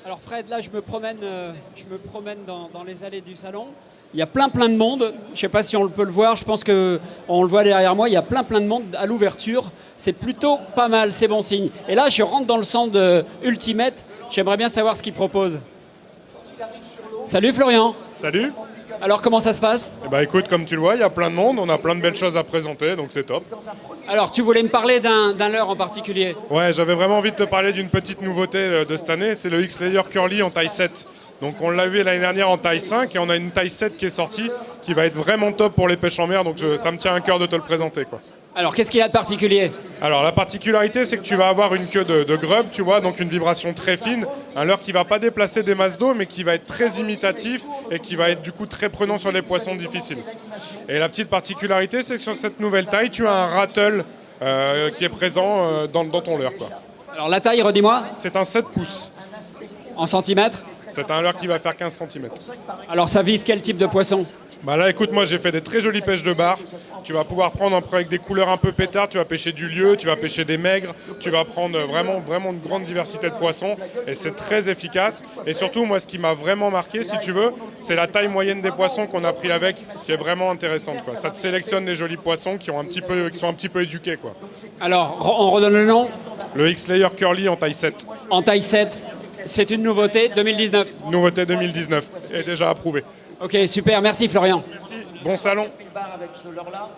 Alors Fred, là je me promène dans les allées du salon. Il y a plein de monde. Je ne sais pas si on peut le voir. Je pense qu'on le voit derrière moi. Il y a plein de monde à l'ouverture. C'est plutôt pas mal, c'est bon signe. Et là, je rentre dans le centre de Ultimate. J'aimerais bien savoir ce qu'il propose. Salut Florian. Salut. Alors comment ça se passe? Eh ben, écoute, comme tu le vois, il y a plein de monde. On a plein de belles choses à présenter, donc c'est top. Alors tu voulais me parler d'un leurre en particulier? Ouais, j'avais vraiment envie de te parler d'une petite nouveauté de cette année. C'est le X-Layer Curly en taille 7. Donc on l'a vu l'année dernière en taille 5 et on a une taille 7 qui est sortie qui va être vraiment top pour les pêches en mer. Donc ça me tient à cœur de te le présenter, quoi. Alors qu'est-ce qu'il y a de particulier? Alors la particularité, c'est que tu vas avoir une queue de grub, tu vois, donc une vibration très fine, un leurre qui va pas déplacer des masses d'eau, mais qui va être très imitatif et qui va être du coup très prenant sur les poissons difficiles. Et la petite particularité, c'est que sur cette nouvelle taille, tu as un rattle qui est présent dans ton leurre, quoi. Alors la taille, redis-moi. C'est un 7 pouces. En centimètres? C'est un leurre qui va faire 15 cm. Alors ça vise quel type de poisson? Bah là, écoute, moi j'ai fait des très jolies pêches de bar. Tu vas pouvoir prendre avec des couleurs un peu pétards, tu vas pêcher du lieu, tu vas pêcher des maigres, tu vas prendre vraiment une grande diversité de poissons et c'est très efficace. Et surtout, moi, ce qui m'a vraiment marqué, si tu veux, c'est la taille moyenne des poissons qu'on a pris avec, qui est vraiment intéressante, quoi. Ça te sélectionne les jolis poissons qui sont un petit peu éduqués, quoi. Alors, on redonne le nom? Le X-Layer Curly en taille 7. En taille 7, c'est une nouveauté 2019. Nouveauté 2019, et déjà approuvée. Ok, super, merci Florian. Merci, bon salon. Avec ce leurre-là,